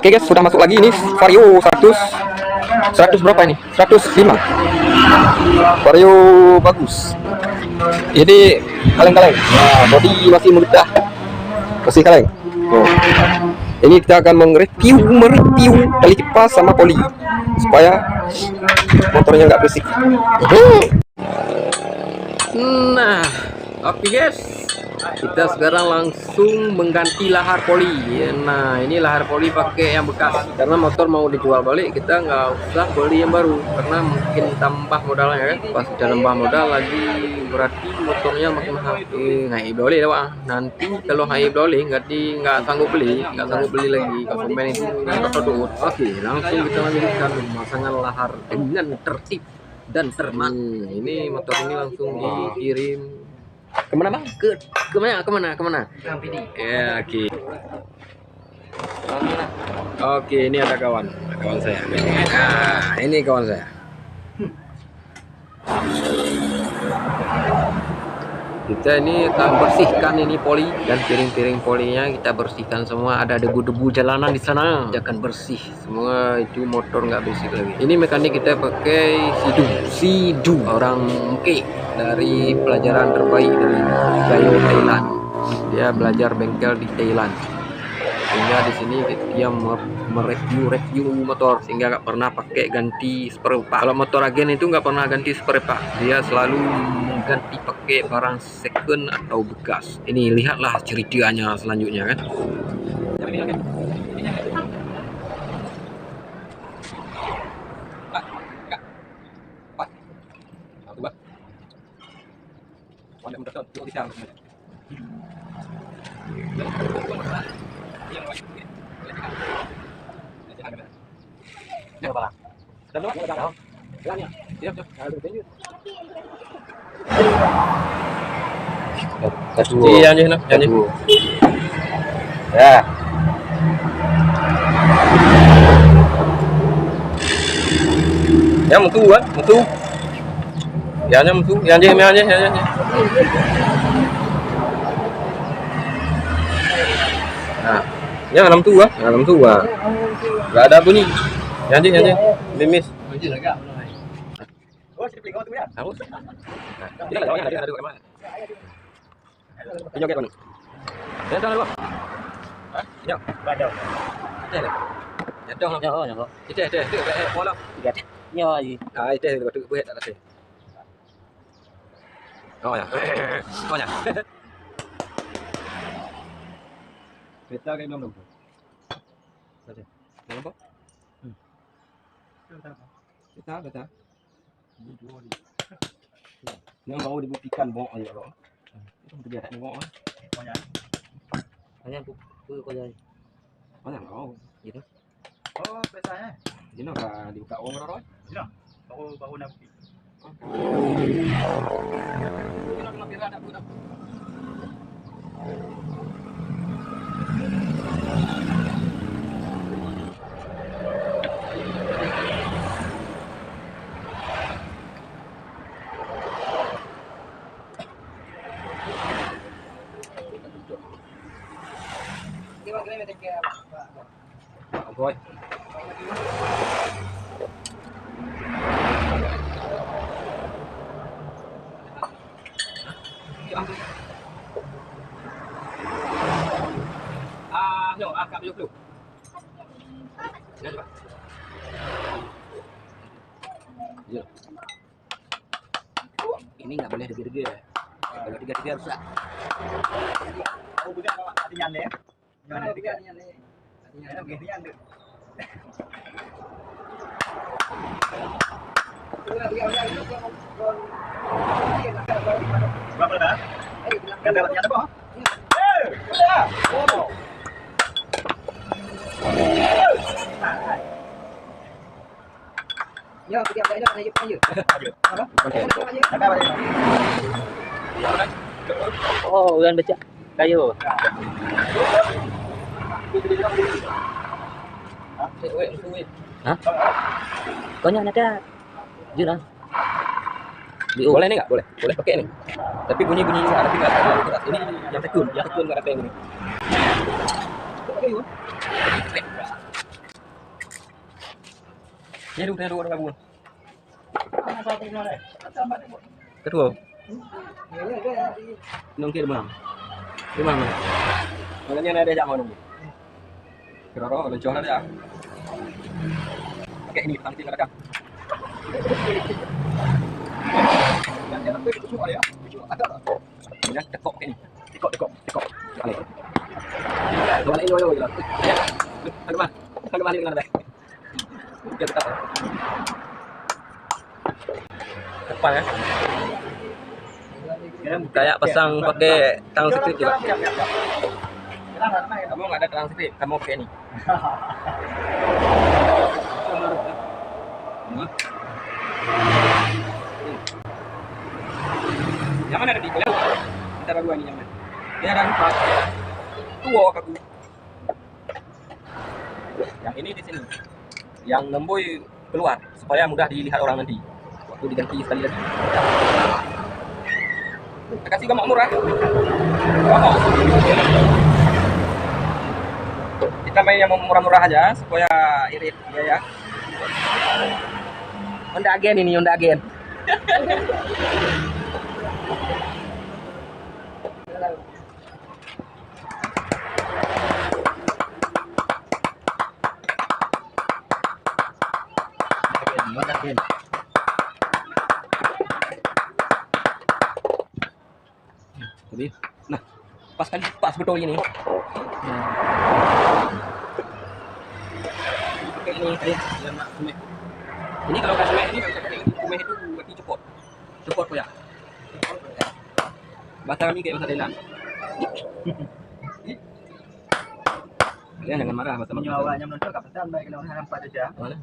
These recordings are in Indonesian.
Oke guys, sudah masuk lagi ini Vario 100 berapa ini? 105. Vario bagus. Ini kaleng-kaleng. Nah, body masih mudah. Masih kaleng. Oh. Ini kita akan mereview tali kipas sama poli supaya motornya nggak berisik. Nah, oke guys, kita sekarang langsung mengganti lahar poli. Nah, ini lahar poli pakai yang bekas karena motor mau dijual balik, kita nggak usah beli yang baru karena mungkin tambah modalnya kan. Pas kita nambah modal lagi berarti motornya makin mahal. Nggak boleh lah Pak. Nanti kalau nggak boleh nggak sanggup beli lagi. Konsumen itu tertutup. Oke, langsung kita lanjutkan pemasangan lahar dengan tertib dan termat. Ini motor ini langsung dikirim kemana bang? Kemana? Ya, oke. Oke, ini ada kawan saya. Nah, ini kawan saya. Kita ini akan bersihkan ini poli dan piring-piring polinya kita bersihkan semua. Ada debu-debu jalanan di sana, kita akan bersih semua itu, motor nggak bersih lagi. Ini mekanik kita pakai Sidu orang Mungke dari pelajaran terbaik dari Gayo Thailand. Dia belajar bengkel di Thailand. Sehingga di sini dia mereview motor sehingga nggak pernah pakai ganti spare part. Kalau motor agen itu nggak pernah ganti spare part, dia selalu mengganti pakai barang second atau bekas. Ini lihatlah ceritanya selanjutnya kan. Ya. Ya mutu kan, mutu. Ya mutu, ya. Nah, ya enam tua. Enggak ada bunyi. Ya limis. Oh, sini pegang tu ya. Harus. Nah, ini kalau ada dua mana? Ini joget mana? Ya, jangan lupa. Hah? Ya. Ada. Ya, dong. Ya. Itu bola. Ya. Ah, itu betul buat tak ada. Oh ya. Kita kayak belum. Saja. Nampak? Betul. Yang mau dibuktikan bohong aja loh. Itu dia tak bohong. Hanya kau jadi. Mana kau? Gitu. Oh, pesanya. Dino ka dibuka uang berapa? Dino. Baru nak bukti. Dino nak biar ada budak. Rồi. Angkat dulu. Ya. Ini nggak boleh degil-degil ya. Kalau degil-degil rusak. Oh, bukan artinya ya. Gimana artinya nih? Artinya begini ya. Berapa dah? Kan dalamnya ada kok. Ya, kita ada aja. Apa? Oh, udah baca kayu. Hah? Konya ada. Jujur. Boleh nih nggak? Boleh pakai nih. Tapi bunyi-bunyi ada tapi nggak keras. Ini yang tekun nggak ada yang ini. Ini dulu babu. Kedua. Nungkir bang. Gimana? Makanya ada jam nunggu. Kira-kira ada jualan ada. Oke ini nanti ada. Ya, tekok ini. Tekok. Balik. Balik dulu. Ya. Aduh balik dengan baik. Ya tetap. Depan ya. Kayak pasang pakai tang strip juga. Kamu nggak ada tang strip, kamu pakai ini. Yang mana tadi? Antara dua ini yang mana? Ini ada 4. Tua kaku. Yang ini di sini. Yang lemboy keluar supaya mudah dilihat orang nanti. Waktu diganti sekali lagi. Kasih gambar murah. Gambar. Kita main yang murah-murah aja supaya irit ya. Honda Agen ini, Honda Agen. Jadi, nah, pas betul ini. Oke ini kalau kasih ini kumeh itu berarti cepot kok ya. Bahasa kami kayak bahasa Thailand. Kalian jangan marah bahasa Thailand. Awalnya menonton kat petang baik kalau orang nampak saja. Mana?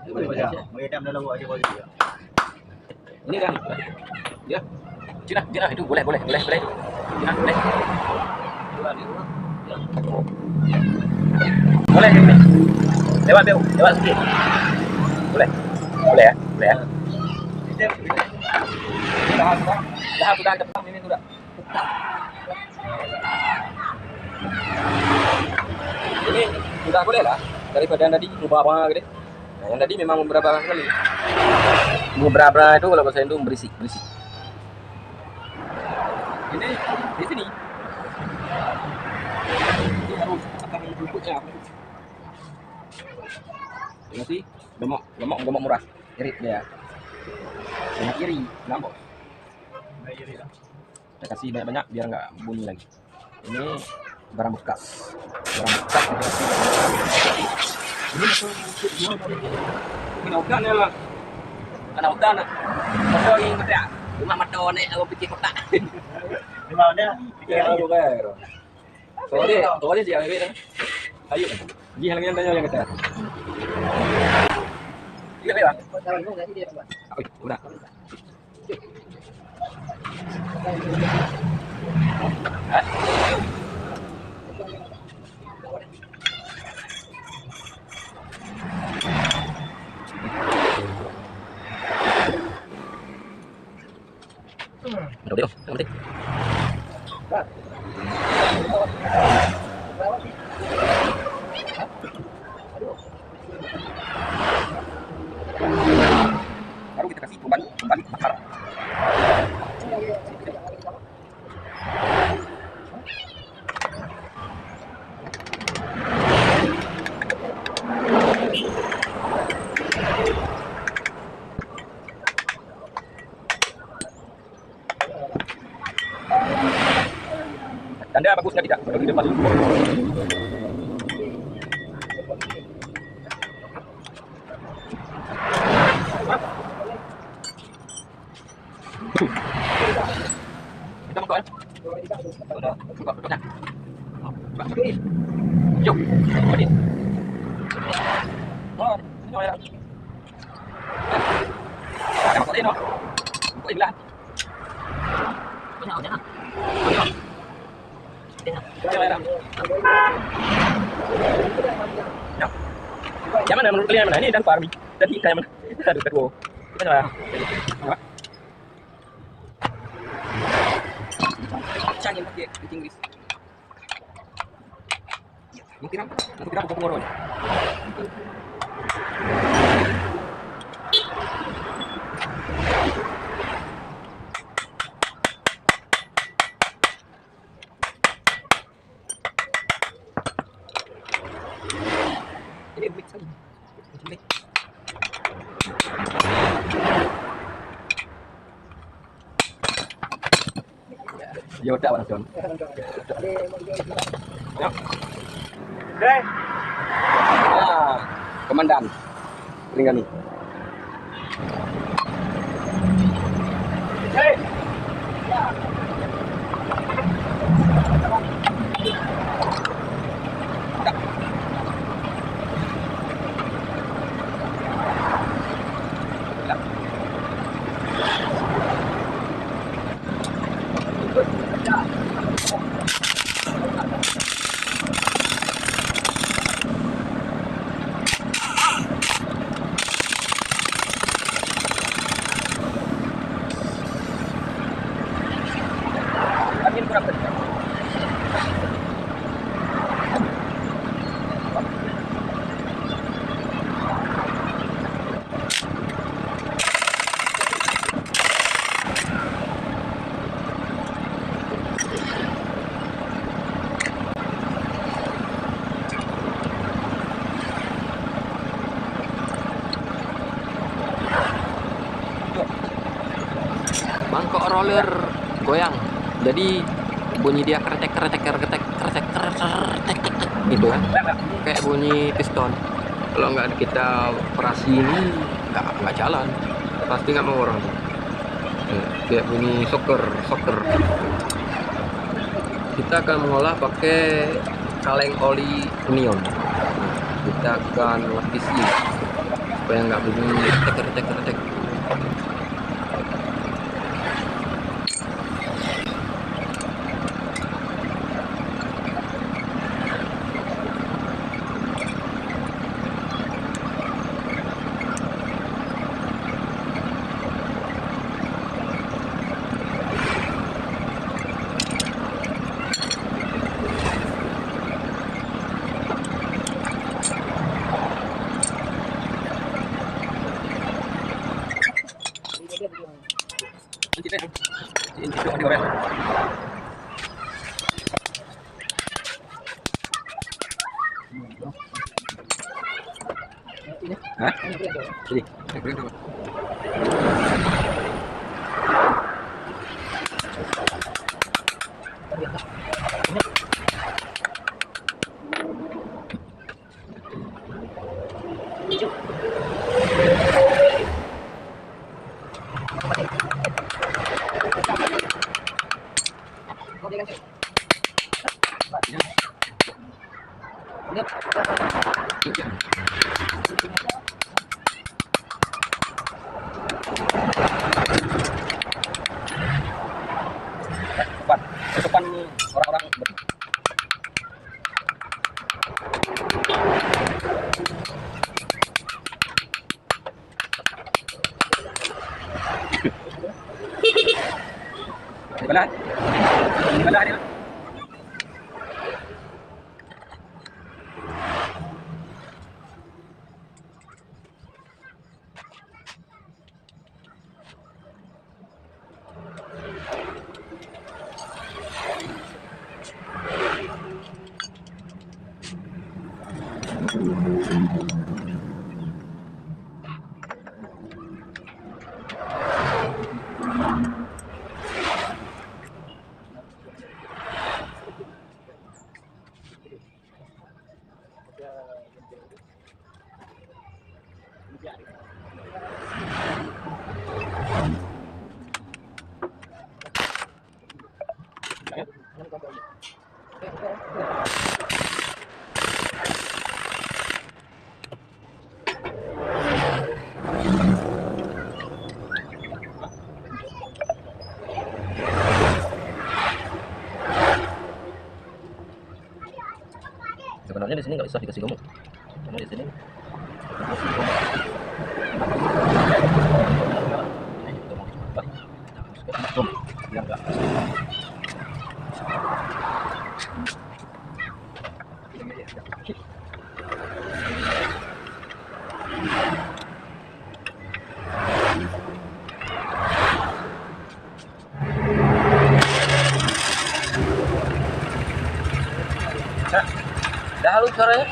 Boleh saja. Mengedam dalam aja boleh. Ini kan. Ya. Cina itu boleh. Cina boleh. Boleh ini. Lewat sedikit. Boleh ya. Dah sudah depan ini sudah. Ini sudah boleh lah daripada yang tadi ubah apa gitu. Nah, yang tadi memang beberapa kali. Beberapa itu kalau bahasa Indo berisik. Ini di sini. Ini harus akan berikutnya. Nanti gemuk murah. Irit dia. Banyak iri, ngambok. Saya kasih banyak biar nggak bunyi lagi. Ini barang bekas. Ini udah lah. Karena udah nak. Foto yang kerja. Cuma maton aku pikir kotak. Di mana? Ya juga. Soalnya dia ini. Ayo. Dia yang tanya yang kata. Iya, Bang. Udah. Udah, nanti. Baru kita kasih kembali bakar. Tanda bagusnya tidak? Di depan. Kita buka kan? Buka betulnya. Yuk, ini. Oh, ini ada. Ada masuk ini, no? Buka ini lah. Jangan. Mana menurut kalian mana? Ini dan Farmi dan Ika yang mana? Aduh, kedua. Gimana lah? Cangin pakai bahasa Inggris. Mungkin buku ngorong. Yoda Mas John. Deh. Ah, komandan. Ringgani. Hei. Angin kurang kencang. Mangkok roller goyang, jadi bunyi dia kretek gitu kan, kayak bunyi piston. Kalau nggak kita operasi ini nggak jalan, pasti nggak mau orang tuh. Kayak bunyi soker. Kita akan mengolah pakai kaleng oli neon. Kita akan lapisi supaya nggak bunyi kretek. Hah? Sini. Depan orang-orang di mana? Di mana dia? Sebenarnya di sini nggak usah dikasih gemuk, karena di sini dikasih gemuk. Ini juga mau dicoba, kita masukkan gemuk biar nggak kasih. Dah halus suaranya.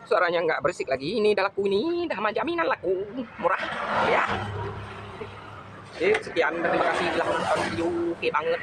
Suaranya nggak berisik lagi. Ini udah laku, ini dah jaminan laku murah ya. Sekian dan terima kasih telah menonton video. Oke banget.